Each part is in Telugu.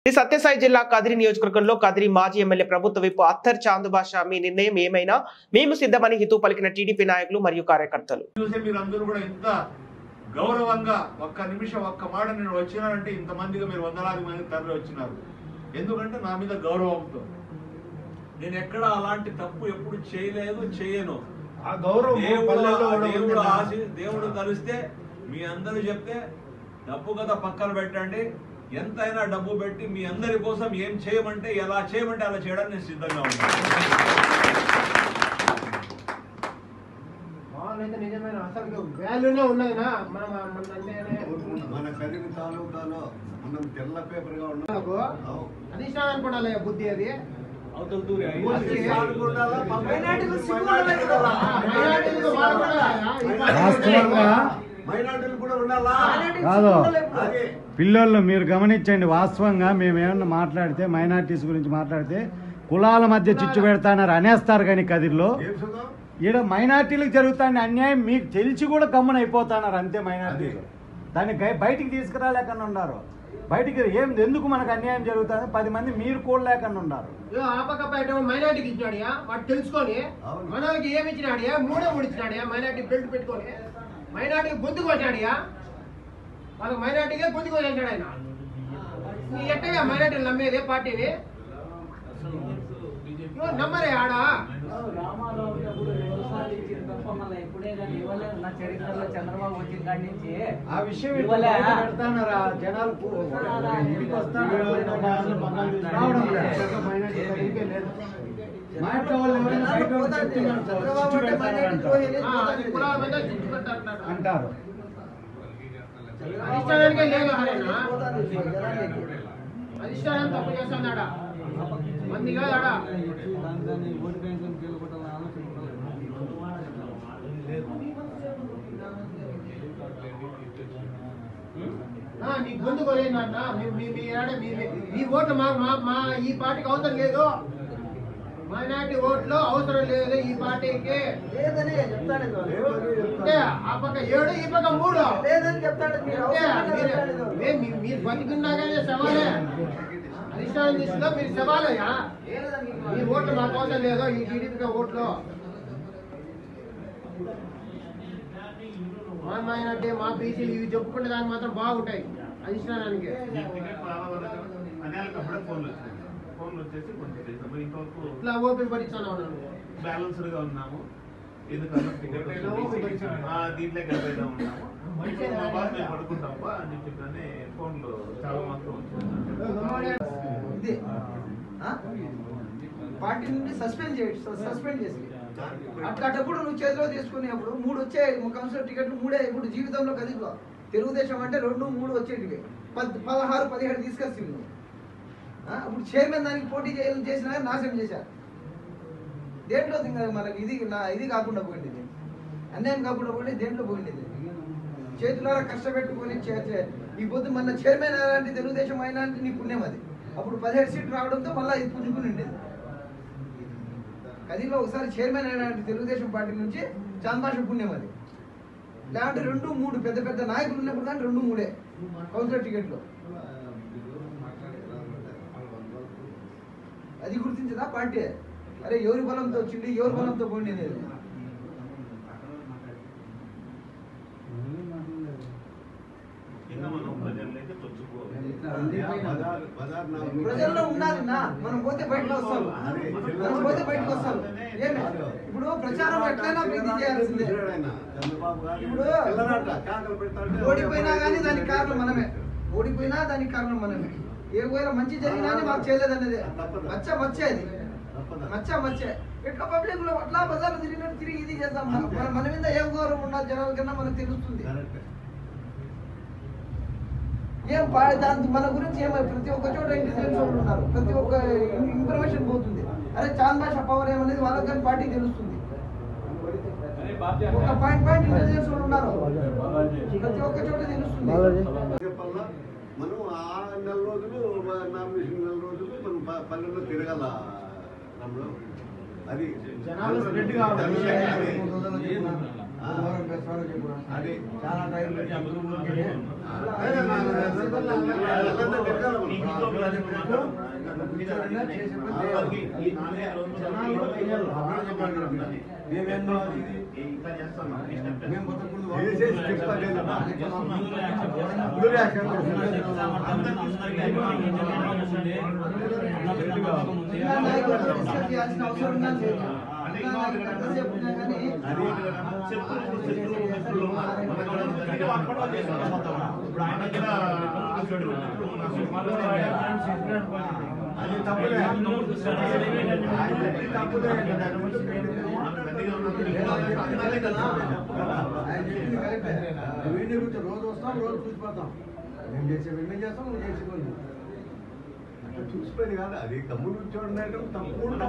సత్యసాయి జిల్లా కదిరి నియోజకవర్గంలో కదిరి మాజీ ఎమ్మెల్యే ప్రభుత్వ విప్ అత్తర్ చాంద్ బాషా మీ నిర్ణయం ఏమైనా మేము సిద్ధమని హితూ పలికిన టీడీపీ నాయకులు మరియు కార్యకర్తలు. మీరందరూ కూడా ఇంత గౌరవంగా ఒక్క నిమిషం ఒక్క మాట నేను వచ్చినానంటే ఇంతమందిగా మీరు వందలాది మంది తరలి వచ్చినారు. ఎందుకంటే నా మీద గౌరవంతో నేను ఎక్కడ అలాంటి తప్పు ఎప్పుడు చేయలేదు, చేయను. ఆ గౌరవం దేవుడు కలిస్తే మీ అందరూ చెప్తే డబ్బు కదా పక్కన పెట్టండి, ఎంతైనా డబ్బు పెట్టి మీ అందరి కోసం ఏం చేయమంటే ఎలా చేయమంటే అలా చేయడానికి నేను సిద్ధంగా ఉన్నాను. నిజమైన అసలు వాల్యూనే ఉన్నదినా మన కదిరి తాలూకాలో మనం తెల్ల పేపర్ గా ఉన్నాం. అధిష్టానం కూడా బుద్ధి అది కాదు పిల్లలు మీరు గమనించండి. వాస్తవంగా మేము ఏమన్నా మాట్లాడితే మైనార్టీస్ గురించి మాట్లాడితే కులాల మధ్య చిచ్చు పెడతానని అనేస్తారు. కానీ కదిరిలో ఈడ మైనార్టీలకు జరుగుతాన్ని అన్యాయం మీకు తెలిసి కూడా గమ్మున అయిపోతున్నారు అంతే. మైనార్టీలు దాన్ని బయటికి తీసుకురాలేకన్నా ఉన్నారు. బయటికి ఎందుకు మనకు అన్యాయం జరుగుతుంది 10 మంది మీరు కూడా లేకన్నా ఉన్నారు. మైనార్టీకి ఇచ్చినాడియా వాడు తెలుసుకొని మనకి ఏమి ఇచ్చినాడియా 3 ఇచ్చినాడియా మైనార్టీ బెల్ట్ పెట్టుకొని మైనార్టీకి గొంతుకు వచ్చాడియా వాళ్ళకి మైనార్టీకే గొంతుకు వచ్చాడు ఆయన. నీ ఎట్టగా మైనార్టీలు నమ్మేది పార్టీని నమ్మరే ఆడ ఆ విషయం జనాలు అంటారు. అధిష్టానానికే లేదు అధిష్టానం తప్పు చేస్తున్నాడా మంది కాదు ఆడ. నీ గొంతు కోలేదన్న మీ ఓట్లు మా ఈ పార్టీకి అవసరం లేదు. మైనార్టీ ఓట్లు అవసరం లేదు ఈ పార్టీకి లేదని చెప్తాడు. ఆ పక్క 7 ఈ పక్క 3 లేదని చెప్తాడు. మీరు బతికున్నాగానే సవాలే అధిష్టానం దృష్టిలో మీరు సవాలయ్యా. మీ ఓట్లు మాకు అవసరం లేదు ఈ టీడీపీ ఓట్లు. మా మైనార్టీ మా బీసీలు ఇవి చెప్పుకుంటే దానికి మాత్రం బాగుంటాయి అధిష్టానానికి. ఇట్లా ఓపిక పరీక్ష బ్యాలెన్స్డ్ గా ఉన్నాము. ఎందుకంటే దీంట్లో కలిపేదా ఉన్నాము పడుకుంటామా అని చెప్పి ఫోన్లో చాలా మాత్రం ఇది పార్టీ నుండి సస్పెండ్ చేసి అట్లాంటప్పుడు నువ్వు చేతిలో తీసుకునేప్పుడు 3 వచ్చాయి కౌన్సిలర్ టికెట్లు 3 ఇప్పుడు జీవితంలో కదిలో తెలుగుదేశం అంటే 2, 3 వచ్చేటివి 16, 17 తీసుకొచ్చి నువ్వు అప్పుడు చైర్మన్ దానికి పోటీ చేసినా నాశనం చేశారు. దేంట్లో మనకి ఇది కాకుండా పోయింది, అన్యాయం కాకుండా పోయింది. దేంట్లో పోయింది చేతులారా కష్టపెట్టుకొని ఈ పొద్దు మన చైర్మన్ అలాంటి తెలుగుదేశం అయినా అంటే నీ పుణ్యం అది. అప్పుడు 17 సీట్లు రావడంతో మళ్ళీ ఇది పుంజుకుని ఉండేది. కదిలో ఒకసారి చైర్మన్ అయినటువంటి తెలుగుదేశం పార్టీ నుంచి చాంద్బాష పుణ్యం అది. లేదంటే 2, 3 పెద్ద పెద్ద నాయకులు ఉన్నప్పుడు కానీ 2, 3 కౌన్సిలర్ టికెట్లు. అది గుర్తించదా పార్టీ? అరే ఎవరి బలంతో వచ్చింది, ఎవరి బలంతో పోయింది. ప్రజల్లో ఉన్నది మనం పోతే బయటకు వస్తాం. ఏమి ఇప్పుడు ప్రచారం ఎట్లయినా ప్రీతి చేయాల్సిందే. ఇప్పుడు ఓడిపోయినా కానీ దానికి కారణం మనమే. ఏ వేళ మంచి జరిగినా మాకు చేయలేదన్నది మచ్చే ఎట్లా పబ్లిక్ లో అట్లా బజార్లు తిరిగి ఇది చేద్దాం. మన మీద ఏం గౌరవం ఉండాలి జనాల కన్నా మనకు తెలుస్తుంది. ఏం దాని మన గురించి ఏమో ప్రతి ఒక్క చోట ఇంటెలిజెన్స్ వాళ్ళు ఉన్నారు, ప్రతి ఒక్క ఇన్ఫర్మేషన్ పోతుంది. అరే చాంద్ బాషా పవర్ ఏమనేది వాళ్ళకి కానీ పార్టీకి తెలుస్తుంది. ఒక పాయింట్ ఇంటెలిజెన్స్ వాళ్ళు ఉన్నారు, ప్రతి ఒక్క చోట తెలుస్తుంది. మనం 6 నెల రోజులు నామినేషన్ 4 రోజులు మనం పల్లెల్లో తిరగాల. అది అది చాలా టైం చేయాల్సిన అవసరం ఉన్నది. అది తప్పులే రోజు వస్తాం, రోజు చూసిపోతాం. మేము చేసే మేము చేస్తాం, నువ్వు చేసేది అట్లా చూసిపోయింది కాదు. అది కమ్ముడు చూడండి తప్పకుండా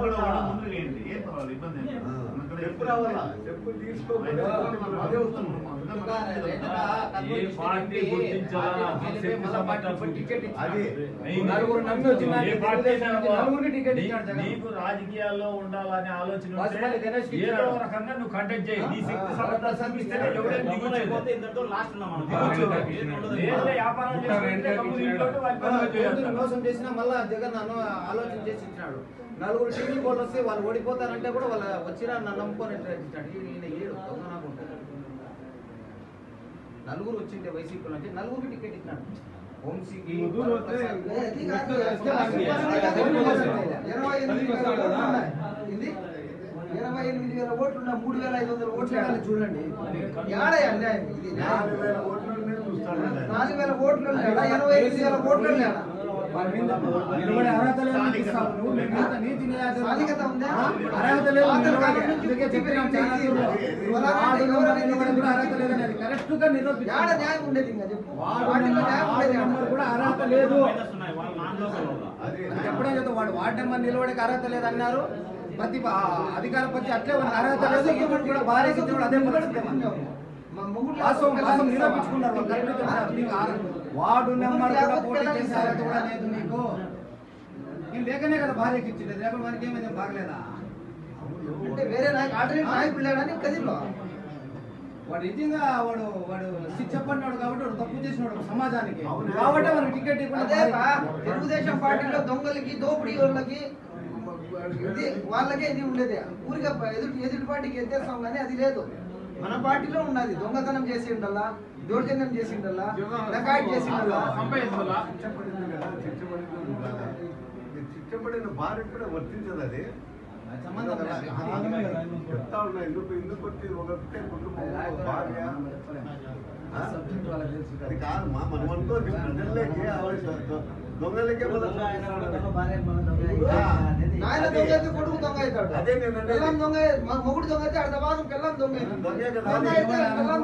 చెప్పు రావాలా, చెప్పు తీసుకోకుండా అదే వస్తుంది. నీకు రాజకీయాల్లో ఉండాలనే ఆలోచన ఏదో రకంగా నువ్వు కంటెక్ట్ చేయి. నీ శక్తి సమర్థత చూపిస్తేనే ఎవరైనా మోసం చేసినా మళ్ళా జగన్ నన్ను ఆలోచన చేసి ఇచ్చినాడు. నలుగురు టీవీ వాళ్ళు వస్తే వాళ్ళు ఓడిపోతారంటే కూడా వాళ్ళు వచ్చినా నన్ను నమ్ముకొని ఈయన ఏడు దొంగ నాకు ఉంటాడు. నలుగురు వచ్చింటే వైసీపీ నుంచి నలుగురికి టికెట్ ఇచ్చినాడు. వంశీకి 28,000 ఓట్లు ఉన్న 3,500 ఓట్లు చూడండి. ఏడ అన్యాయం ఇది. 4,000 ఓట్లు 28,000 ఓట్లు న్యాయం ఉండేది కూడా అర్హత లేదు. ఎప్పుడైనా వాడు వార్డు నెంబర్ నిలబడికి అర్హత లేదన్నారు. ప్రతి అధికార పక్షి అట్లే అర్హత లేదు. ఈవెంట్ కూడా భార్య అదే వాస్తవం నిరూపించుకున్నారు. వార్డు నెంబర్ కూడా పోటీ చేసే అర్హత కూడా లేదు నీకు. నేను లేకనే కదా భార్యకి ఇచ్చింది. లేకపోతే వారికి ఏమైనా బాగలేదా అంటే వేరే నాయకుడు లేడని కదిలో వాడు నిజంగా వాడు చెప్పన్నాడు కాబట్టి వాడు తప్పు చేసినాడు సమాజానికి. కాబట్టి మనకి టికెట్ తెలుగుదేశం పార్టీలో దొంగలకి దోపిడీ వాళ్ళకి వాళ్ళకే ఇది ఉండేది. ఊరిగా ఎదుటి పార్టీకి ఎత్తేస్తాం కానీ అది లేదు. మన పార్టీలో ఉన్నది. దొంగతనం చేసి ఉండాలా, దౌర్జన్యం చేసి ఉండాలా, డకాయిట్ చేసి ఉండాలా. శిక్షపడిన భార్య కూడా వర్తించదు. అది చెప్తా ఉన్నా. ఎందుకు వచ్చి ఒకటే కుటుంబం భార్య అది కాదు. మనం అనుకో ప్రజల్లోకి దొంగలకే ఆయన దొంగ అయితే కొడుకు దొంగ అవుతాడు. పిల్లం దొంగ మొగుడు దొంగ అయితే అర్ధ భాగం పిల్లం దొంగ పిల్లం దొంగ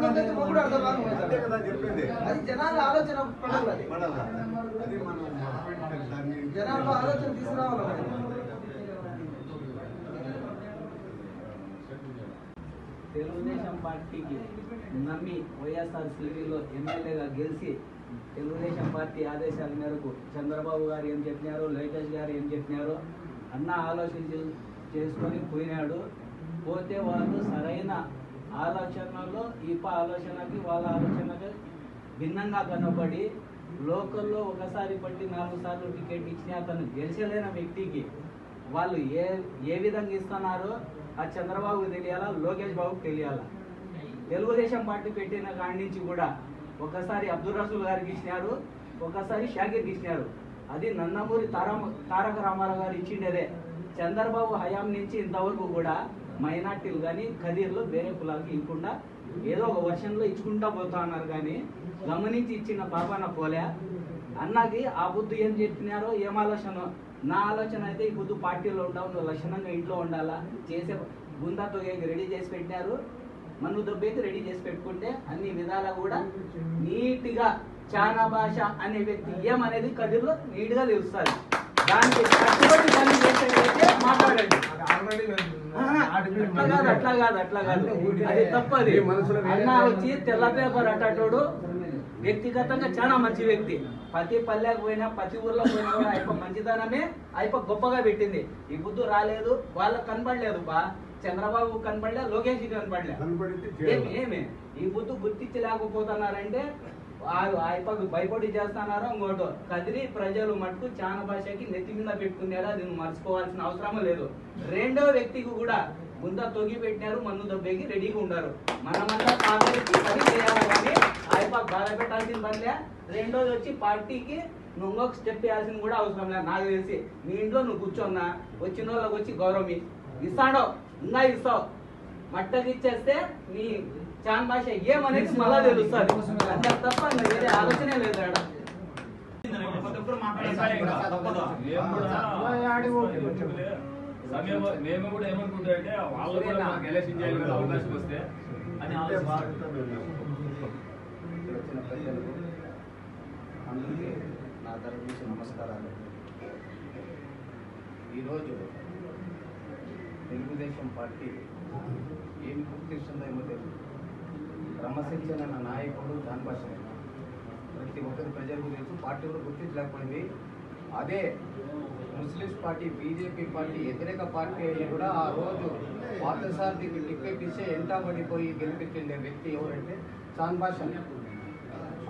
అయితే మొగుడు అర్ధ భాగం అవుతాడు. అది జనాల ఆలోచన పడాలి. అది మనం జనాల్లో ఆలోచన తీసుకురావాలి. తెలుగుదేశం పార్టీకి నమ్మి వైఎస్ఆర్సీపీలో ఎమ్మెల్యేగా గెలిచి తెలుగుదేశం పార్టీ ఆదేశాల మేరకు చంద్రబాబు గారు ఏం చెప్పినారో, లోకేష్ గారు ఏం చెప్పినారో అన్న ఆలోచన చేసుకొని పోయినాడు. పోతే వాళ్ళు సరైన ఆలోచనలో ఆలోచనకి వాళ్ళ ఆలోచనకి భిన్నంగా కనబడి లోకల్లో ఒకసారి పట్టి 4 సార్లు టికెట్ ఇచ్చిన అతను గెలిచలేని వ్యక్తికి వాళ్ళు ఏ విధంగా ఇస్తున్నారో ఆ చంద్రబాబుకి తెలియాలా, లోకేష్ బాబుకి తెలియాలా. తెలుగుదేశం పార్టీ పెట్టిన కాడి నుంచి కూడా ఒకసారి అబ్దుల్ రసూల్ గారికి ఇచ్చినారు, ఒకసారి షాకిర్కి ఇచ్చినారు. అది నందమూరి తారక రామారావు గారు ఇచ్చిండేదే. చంద్రబాబు హయాం నుంచి ఇంతవరకు కూడా మైనార్టీలు కానీ ఖదీర్లు వేరే కులాలకి ఇవ్వకుండా ఏదో ఒక వర్షంలో ఇచ్చుకుంటా పోతా ఉన్నారు. కానీ గమనించి ఇచ్చిన పాపాన పోలే. అన్నకి ఆ బుద్ధి ఏం చెప్పినారో ఏం ఆలోచన. నా ఆలోచన అయితే ఈ బుద్ధి పార్టీలో ఉండవు, నువ్వు లక్షణంగా ఇంట్లో ఉండాలా. చేసే గుందాతో రెడీ చేసి పెట్టినారు. మన్ను దొబ్బేకి రెడీ చేసి పెట్టుకుంటే అన్ని విధాలా కూడా నీట్గా చానా భాష అనే వ్యక్తి ఏమనేది కదిలో నీట్గా తెలుస్తుంది. దానికి కట్టుబడి పని చేసేటైతే మాట్లాడండి. అట్లా కాదు అది తప్పది. అన్న వచ్చి తెల్ల పేపర్ అట్టోడు వ్యక్తిగతంగా చాలా మంచి వ్యక్తి. ప్రతి పల్లెకు పోయినా ప్రతి ఊర్లో పోయినా కూడా అయిపో మంచితనమే అయిపో గొప్పగా పెట్టింది. ఈ బుద్ధు రాలేదు, వాళ్ళకి కనపడలేదు బా. చంద్రబాబు కనపడలే, లోకేష్ కనపడలే. ఏమి ఈ బుద్ధు గుర్తించలేకపోతున్నారంటే ఆయపకు భయపడి చేస్తున్నారో ఇంకోటో. కదిరి ప్రజలు మటుకు చాన భాషకి నెత్తి మీద పెట్టుకున్నారో అది మర్చిపోవాల్సిన అవసరం లేదు. రెండో వ్యక్తికి కూడా ముందా తొగి పెట్టినారు, మన్ను దబ్బేకి రెడీగా ఉన్నారు. మనమంతా కాంగ్రెస్కి సరి చేయాలి కానీ ఆయపకు బాధ పెట్టాల్సిన పనిలే. రెండోది వచ్చి పార్టీకి నువ్వు ఇంకొక స్టెప్ వేయాల్సిన కూడా అవసరం లేదు. నాకు తెలిసి మీ ఇంట్లో నువ్వు కూర్చోన్నా, వచ్చిన వాళ్ళకి వచ్చి గౌరవం ఇస్తాడో ఇంకా ఇస్తావు. మట్టకి ఇచ్చేస్తే నీ చాన్ భాష ఏమనేది మళ్ళా తెలుస్తుంది. అంతే తప్ప వేరే ఆలోచనే లేదు. మేము కూడా ఏమనుకుంటారంటే వాళ్ళు కూడా మనకు ఎలక్షన్ చేయాలి అవకాశం వస్తే అని అందరికీ నా తరఫు నుంచి నమస్కారాలు. ఈరోజు తెలుగుదేశం పార్టీ ఏమి గుర్తిస్తుందో ఏమో తెలియదు. క్రమశిక్షణ నాయకుడు జాన్భాష ప్రతి ఒక్కరి ప్రజలకు తెలుసు. పార్టీ కూడా గుర్తించలేకపోయింది. అదే ముస్లిమ్స్ పార్టీ, బీజేపీ పార్టీ వ్యతిరేక పార్టీ అయ్యి కూడా ఆ రోజు పార్థసారథికి టికెట్ ఇచ్చే ఎంటా పడిపోయి గెలిపించే వ్యక్తి ఎవరంటే జాన్భాష.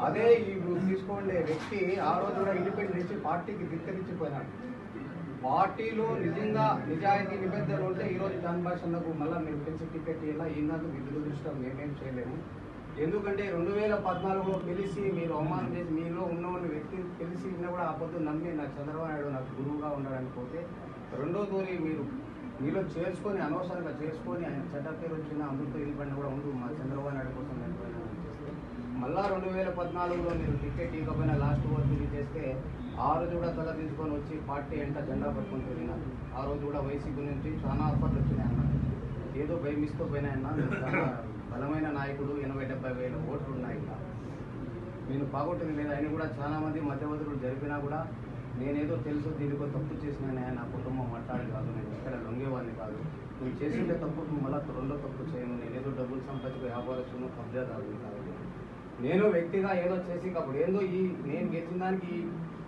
అదే ఇప్పుడు తీసుకోండే వ్యక్తి ఆ రోజు కూడా ఇండిపెండెంట్ ఇచ్చి పార్టీకి ధిక్కరించిపోయినాడు. పార్టీలో నిజంగా నిజాయితీ నిబద్ధతలు ఉంటే ఈరోజు జాన్భాషకు మళ్ళీ మీరు పెంచి టికెట్ ఇలా ఈనాడు మీ దురదృష్టం మేమేం చేయలేము. ఎందుకంటే 2014లో తెలిసి మీరు అవమానం చేసి మీలో ఉన్న వ్యక్తి తెలిసి ఉన్నా కూడా ఆ పొద్దు నమ్మి నాకు చంద్రబాబు నాయుడు నాకు గురువుగా ఉండడానికి పోతే రెండో తోరి మీరు మీలో చేర్చుకొని అనవసరంగా చేసుకొని ఆయన చెడ్డ పేరు వచ్చిన అందరితో వెళ్ళిపోయినా కూడా ఉండు మా చంద్రబాబు నాయుడు కోసం వెళ్ళిపోయినా చేస్తే మళ్ళా 2014లో మీరు టికెట్ ఇవ్వకపోయినా లాస్ట్ వరకు చేస్తే ఆ రోజు కూడా తల తీసుకొని వచ్చి పార్టీ ఎంట జెండా పట్టుకొని తిరిగినారు. ఆ రోజు కూడా వైసీపీ నుంచి చాలా ఆఫర్లు వచ్చినాయి అన్న. ఏదో భయమిస్తూ పోయినాయన్నా, చాలా బలమైన నాయకుడు, 80-70 వేల ఓట్లు ఉన్నాయి. నేను పాగొట్టింది లేదు. ఆయన కూడా చాలా మంది మధ్యవర్తులు జరిపినా కూడా నేనేదో తెలుసు దీనికో తప్పు చేసినా నా కుటుంబం మాట్లాడి కాదు, నేను ఇక్కడ లొంగేవాడిని కాదు, నేను చేసిండే తప్పు మళ్ళీ రెండో తప్పు చేయను, నేనేదో డబ్బులు సంపత్తికి వ్యాపారస్తును కబ్జాదారు కాదు. నేను వ్యక్తిగా ఏదో చేసి అప్పుడు ఏందో నేను గెలిచిన దానికి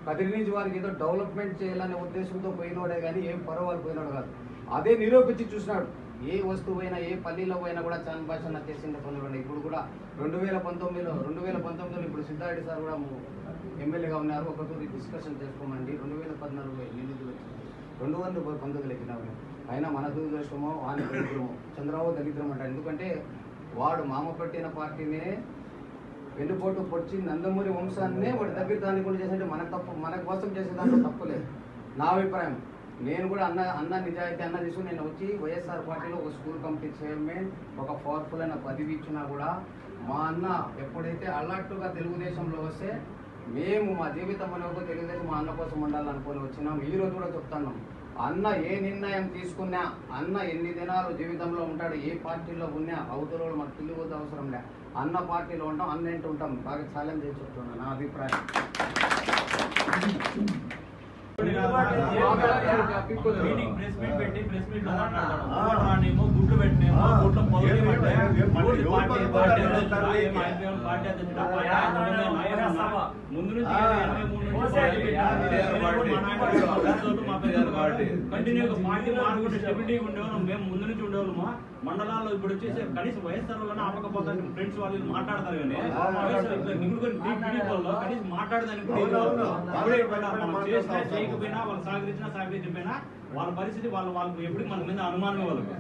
కదిరి నుంచి వారికి ఏదో డెవలప్మెంట్ చేయాలనే ఉద్దేశంతో పోయినోడే కానీ ఏం పర్వాలు పోయినాడు కాదు. అదే నిరూపించి చూసినాడు. ఏ వస్తువు అయినా ఏ పల్లీలో పోయినా కూడా చాన్ భాష చేసిన పనులు. ఇప్పుడు కూడా 2019లో ఇప్పుడు సిద్ధారెడ్డి సార్ కూడా ఎమ్మెల్యేగా ఉన్నారు. ఒకసారి డిస్కషన్ చేసుకోమండి. 2014 నిధులు 2019 ఎక్కినాము. అయినా మన దురదృష్టమో ఆయన దరిద్రమో, చంద్రబాబు దరిద్రం అంటారు. ఎందుకంటే వాడు మామ పట్టిన పార్టీనే వెన్నుపోటు పొడిచి నందమూరి వంశాన్నే వాడి దగ్గర దాన్ని కూడా చేసేది మన కోసం చేసే దాంట్లో తప్పులేదు నా అభిప్రాయం. నేను కూడా అన్న నిజాయితీ అన్న తీసుకుని నేను వచ్చి వైఎస్ఆర్ పార్టీలో ఒక స్కూల్ కమిటీ చైర్మన్, ఒక పవర్ఫుల్ అయిన పదవి ఇచ్చినా కూడా మా అన్న ఎప్పుడైతే అలర్ట్గా తెలుగుదేశంలో వస్తే మేము మా జీవితం అనేది తెలుగుదేశం మా అన్న కోసం ఉండాలనుకొని వచ్చినాం. ఈ రోజు కూడా చెప్తున్నాం, అన్న ఏ నిర్ణయం తీసుకున్నా, అన్న ఎన్ని దినాలు జీవితంలో ఉంటాడు, ఏ పార్టీలో ఉన్నా అవతల మాకు తెలియదు అవసరం లే, అన్న పార్టీలో ఉంటాం, అన్న ఏంటూ ఉంటాం. బాగా ఛాలెంజ్ చేసి చెప్తున్నాను నా అభిప్రాయం. గుడ్లు పెట్టినేమో గుడ్లు ముందు నుంచి కంటిన్యూగా పార్టీ మారుకుంటే స్టెబిలిటీగా ఉండేవాళ్ళం. మేము ముందు నుంచి ఉండేవాళ్ళము. మండలాల్లో ఇప్పుడు వచ్చేసి కనీసం వైఎస్ఆర్ వల్ల ఆపకపోతారు ఫ్రెండ్స్ వాళ్ళు మాట్లాడతారు కానీ కనీసం మాట్లాడదానికి చేసినా చేయకపోయినా వాళ్ళు సహకరించకపోయినా వాళ్ళ పరిస్థితి వాళ్ళకు ఎప్పుడు మన మీద అనుమానం వాళ్ళకు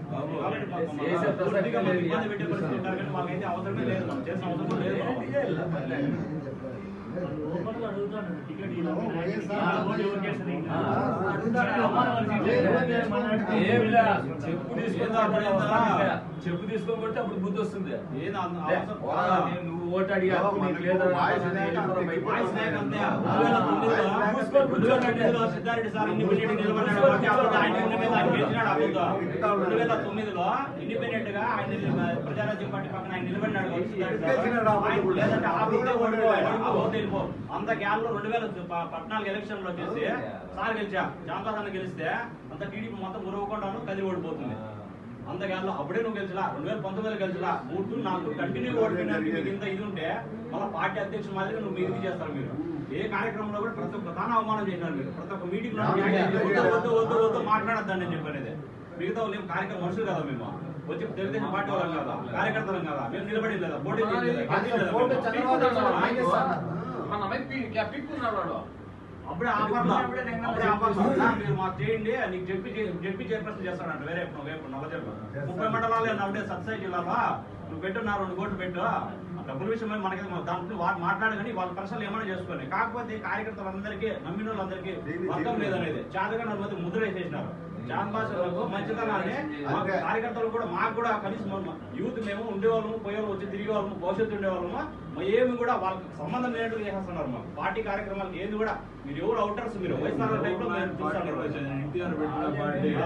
ఇబ్బంది పెట్టే పరిస్థితి ఉంటారు. కానీ వాళ్ళకైతే అవసరమే లేదు, మనం చేసిన అవసరం లేదు. చెప్పు తీసుకోబట్టి అప్పుడు బుద్ధి వస్తుంది. నువ్వు ఓటు అడిగా సిద్ధారెడ్డి సార్ ఇండిపెండెంట్ నిలబడ్డాడు. 2009లో ఇండిపెండెంట్ గా ఆయన ప్రజారాజ్యం పార్టీ పక్కన ఆయన నిలబడినాడు. అంత గ్యాప్ లో 2014 ఎలక్షన్ లో వచ్చేసి సార్ గెలిచా, జాంబాసాన్ని గెలిస్తే అంత టీడీపీ మొత్తం ఉరవకుండాను కదిలి ఓడిపోతుంది. అంత గ్యాప్ లో అప్పుడే నువ్వు గెలిచలా, 2019లో గెలిచలా, 3-4 కంటిన్యూ ఓడిపోయినారు. మీకు ఇంత ఇది ఉంటే మళ్ళీ పార్టీ అధ్యక్షుడు మాదిరిగా నువ్వు ఇది చేస్తారు. మీరు ఏ కార్యక్రమంలో కూడా ప్రతి ఒక్క తాను అవమానం చేసినారు. మీరు ప్రతి ఒక్క మీటింగ్ లో వద్దు మాట్లాడద్దని చెప్పనేది మిగతా వాళ్ళు ఏం కార్యక్రమం మనుషులు కదా మేము వచ్చి తెలుగుదేశం పార్టీ వాళ్ళం కదా కార్యకర్తలం కదా మేము నిలబడి లేదా పోటీ అప్పుడే మీరు మాకు చేయండి నీకు చెప్పి చైర్పర్సన్ చేస్తాడంట వేరే నల్లజెప్ప 30 మండలాలు ఉండే సత్సాయి జిల్లాలో నువ్వు పెట్టున్నా 2 కోట్లు పెట్టు డబ్బుల విషయమై మనకి దాంట్లో మాట్లాడు కానీ వాళ్ళ పర్సనల్ ఏమైనా చేసుకోండి. కాకపోతే కార్యకర్తలందరికీ నమ్మిన వాళ్ళందరికీ వర్గం లేదనేది చాదగా 40 ముద్ర వేసేసినారు. జాన్ భాషలకు మంచితనాన్ని కార్యకర్తలు కూడా మాకు కూడా కనీసం యూత్ మేము ఉండేవాళ్ళము పోయేవాళ్ళు వచ్చి తిరిగే వాళ్ళము భవిష్యత్తు ఉండేవాళ్ళము ఏమి కూడా వాళ్ళకి సంబంధం లేనట్టు చేసేస్తున్నారు. మాకు పార్టీ కార్యక్రమాలకు ఏది కూడా మీరు ఎవరు అవుటర్స్ మీరు వైఎస్ఆర్ టైప్ లో ఎన్టీఆర్ పెట్టిన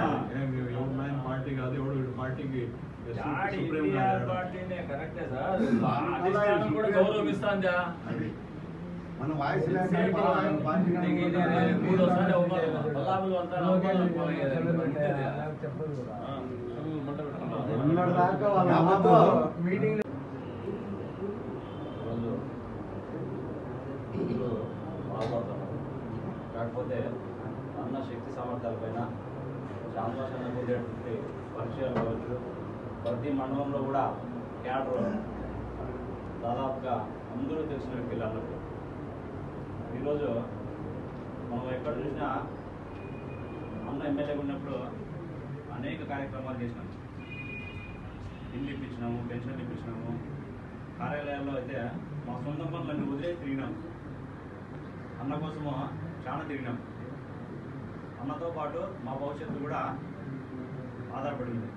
పార్టీ కాదు ఎవడు పార్టీకి గౌరవిస్తాందా మన వాయిస్ మీటింగ్ కాకపోతే అన్న శక్తి సామర్థ్యాలపైన చాలా పొందేటువంటి పరిచయాలు కావచ్చు. ప్రతి మండలంలో కూడా క్యాడర్ దాదాపుగా అందరూ తెలిసిన వ్యక్తులు అన్నట్టు. ఈరోజు మనం ఎక్కడ చూసినా అన్న ఎమ్మెల్యేగా ఉన్నప్పుడు అనేక కార్యక్రమాలు చేసినాము. ఇల్లు ఇప్పించినాము, పెన్షన్లు ఇప్పించినాము. కార్యాలయాల్లో అయితే మా సొంత పనులన్నీ వదిలేసి తిరిగినాము. అన్న కోసము చాలా తిరిగినాం. అన్నతో పాటు మా భవిష్యత్తు కూడా ఆధారపడింది.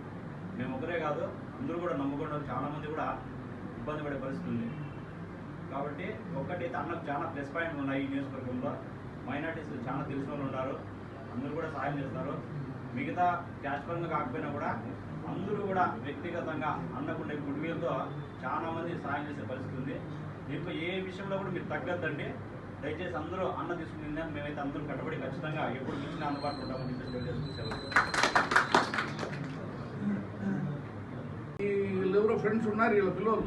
మేము ఒకరే కాదు, అందరూ కూడా నమ్ముకున్న చాలామంది కూడా ఇబ్బంది పడే పరిస్థితి ఉంది. కాబట్టి ఒక్కటైతే అన్నకు చాలా ప్లస్ పాయింట్లు ఉన్నాయి. ఈ నియోజకవర్గంలో మైనార్టీస్ చాలా తెలిసిన వాళ్ళు ఉన్నారు, అందరూ కూడా సాయం చేస్తారు. మిగతా క్యాష్ పరంగా కాకపోయినా కూడా అందరూ కూడా వ్యక్తిగతంగా అన్నకుండే గుడ్విల్తో చాలా మంది సాయం చేసే పరిస్థితి ఉంది. దీంట్లో ఏ విషయంలో కూడా మీరు తగ్గద్దండి. దయచేసి అందరూ అన్న తీసుకుని మేమైతే అందరూ కట్టుబడి ఖచ్చితంగా ఎప్పుడు మించిన అందుబాటులో ఉంటామని చెప్పేసి తెలియజేసుకుని ఎవరో ఫ్రెండ్స్ ఉన్నారు వీళ్ళ పిల్లలు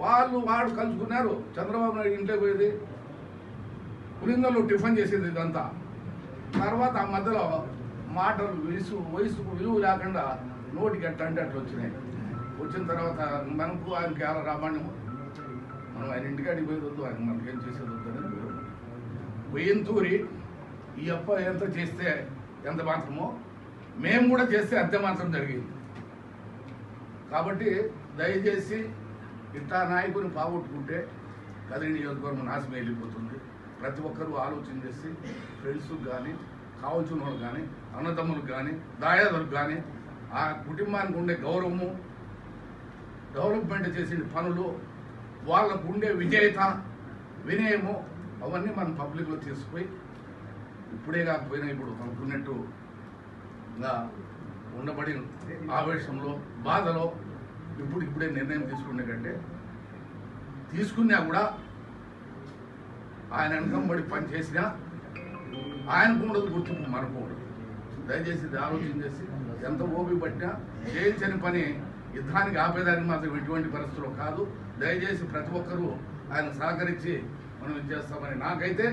వాడు కలుసుకున్నారు. చంద్రబాబు నాయుడు ఇంట్లో పోయేది పులిందలో టిఫిన్ చేసేది ఇదంతా. తర్వాత ఆ మధ్యలో మాటలు వయసుకు విలువ లేకుండా నోటికి ఎట్లా అంటే అట్లా వచ్చినాయి. వచ్చిన తర్వాత మనకు ఆయనకి ఎలా రామాణ్యము మనం ఆయన ఇంటికాడికి పోయేది వద్దు, ఆయన మనకేం చేసేది వద్దు అనేది పోయింతూరి ఈ అప్ప ఎంత చేస్తే ఎంత మాత్రమో మేము కూడా చేస్తే అంతే మాత్రం జరిగింది. కాబట్టి దయచేసి ఇట్లా నాయకుని పోగొట్టుకుంటే కదిరి నియోజకవర్గం నాశనం వెళ్ళిపోతుంది. ప్రతి ఒక్కరూ ఆలోచన చేసి ఫ్రెండ్స్కి కానీ కావాల్సిన వాళ్ళకి కానీ అన్నదమ్ములకు కానీ దాయాదులకు కానీ ఆ కుటుంబానికి ఉండే గౌరవము, డెవలప్మెంట్ చేసిన పనులు, వాళ్ళకు ఉండే విజేత వినయము అవన్నీ మనం పబ్లిక్లో తీసుకుపోయి ఇప్పుడే కాకపోయినా ఇప్పుడు అనుకున్నట్టుగా ఉండబడి ఆవేశంలో బాధలో ఇప్పుడే నిర్ణయం తీసుకునే కంటే తీసుకున్నా కూడా ఆయన వెనకంబడి పనిచేసినా ఆయనకు ఉండదు గుర్తింపు మనకు ఉండదు. దయచేసి ఆలోచన చేసి ఎంత ఓపిక పట్టినా చేయించని పని యుద్ధానికి ఆపేదానికి మాత్రం ఎటువంటి పరిస్థితుల్లో కాదు. దయచేసి ప్రతి ఒక్కరూ ఆయన సహకరించి మనం ఇది చేస్తామని నాకైతే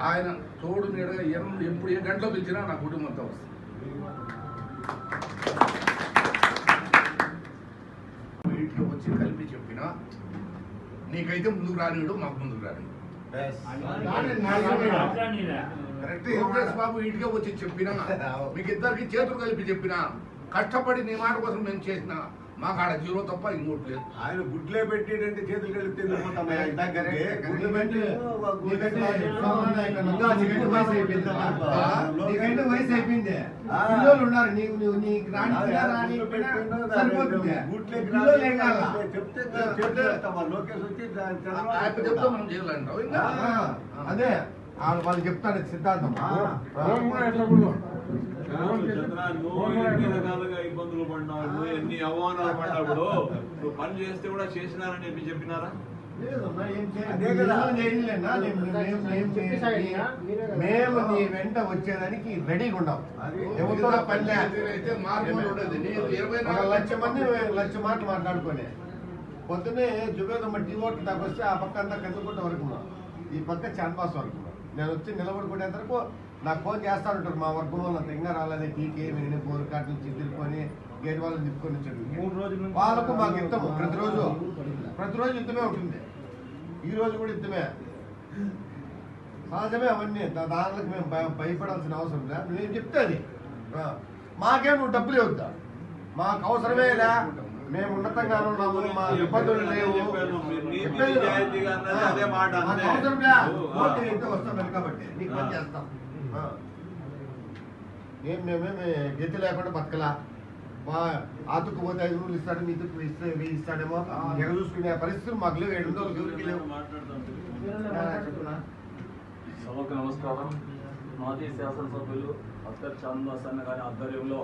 ఆయన తోడు నీడగా ఎప్పుడు ఏ గంటలో పిలిచినా నా కుటుంబంతో వస్తుంది. ఇంట్లో వచ్చి కలిపి చెప్పినా నీకైతే ముందుకు రానిడు, మాకు ముందుకు రానిడు. కరెక్ట్. యోగేష్ బాబు ఇంటికే వచ్చి చెప్పినా మీకు ఇద్దరికి చేతులు కలిపి చెప్పినా కష్టపడి నీ మాట కోసం మేము చేసిన మాకు ఆడ జీరో తప్ప ఇంకోటి లేదు. ఆయన గుడ్లే పెట్టేటంటే చేతులు కలిపితే వయసు అయిపోయింది. పిల్లలు ఉన్నారు, నీకు లోకేష్ వచ్చి చెప్తా మనం చేయాలంటావు. అదే వాళ్ళు చెప్తారు సిద్ధాంతం. ఎన్ని రకాలుగా ఇబ్బందులు పడినావు, ఎన్ని అవమానాలు పడినప్పుడు నువ్వు పని చేస్తే కూడా చేసినారని చెప్పినారా? మేము నీ వెంట వచ్చేదానికి రెడీగా ఉన్నాం. ఎవరితో పని అయితే 1,00,000 మాటలు మాట్లాడుకునే పొద్దున్నే జుబేదమ్మ టీ ఓట్లు దాకా వస్తే ఆ పక్క అంతా కందుకుంట వరకు ఈ పక్క చాన్బాస్ వరకు నేను వచ్చి నిలబడుకునే వరకు నాకు ఫోన్ చేస్తా ఉంటారు మా వర్గం వాళ్ళు అంత ఇంకా రాలేదే టీకే నేను 4 కార్డు నుంచి తిరుక్కొని గేట్ వాళ్ళని తిప్పుకొని వచ్చాడు. వాళ్ళకు మాకు ఇస్తాము ప్రతిరోజు యుద్ధమే ఉంటుంది. ఈ రోజు కూడా యుద్ధమే సహజమే. అవన్నీ దాంట్లో మేము భయపడాల్సిన అవసరం లేదు. నేను చెప్తే అది మాకేం నువ్వు డబ్బులు ఇవ్వద్దా, మాకు అవసరమేలా, మేము ఉన్నతంగానే ఉన్నాము, మా ఇబ్బందులు లేవు. వస్తాం కాబట్టి నీకు పని చేస్తాం. మేమేమి గతి లేకుండా బతకలా. ఆతుక్కుపోతే 5 ఇస్తాడు, మీ తుక్కు ఇస్తే 1000 ఇస్తాడేమో. ఎగ చూసుకునే పరిస్థితులు మాకు లేవు. 700 ఎవరికి లేవు. సభకు నమస్కారం. మాజీ శాసనసభ్యులు అత్తర్ చాంద్బాస్ అన్న గారి ఆధ్వర్యంలో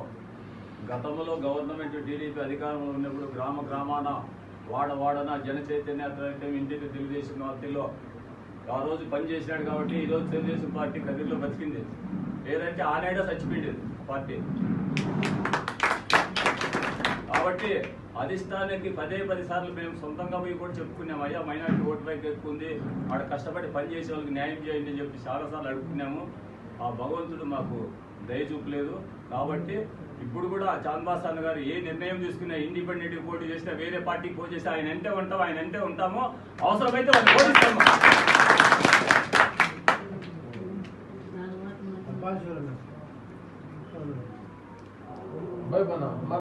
గతంలో గవర్నమెంట్ టీడీపీ అధికారంలో ఉన్నప్పుడు గ్రామాన వాడన జన చైతన్య ఇంటికి తెలుగుదేశం పార్టీలో ఆ రోజు పనిచేసినాడు కాబట్టి ఈరోజు తెలుగుదేశం పార్టీ కదిరిలో బతికింది. లేదంటే ఆనాడే చచ్చిపోయింది పార్టీ. కాబట్టి అధిష్టానానికి 10 సార్లు మేము సొంతంగా పోయి కూడా చెప్పుకున్నాము, అయ్యా మైనార్టీ ఓటు బ్యాంక్ ఎక్కువ ఉంది, ఆడ కష్టపడి పనిచేసే వాళ్ళకి న్యాయం చేయండి అని చెప్పి చాలాసార్లు అడుగుకున్నాము. ఆ భగవంతుడు మాకు దయ చూపలేదు. కాబట్టి ఇప్పుడు కూడా చాంద్బాస్ అన్న గారు ఏ నిర్ణయం తీసుకున్నా, ఇండిపెండెంట్ పోటీ చేసినా, వేరే పార్టీకి పోటీ చేస్తే ఆయన ఎంతే ఉంటాము, అవసరమైతే వాళ్ళు ఓడిస్తాము.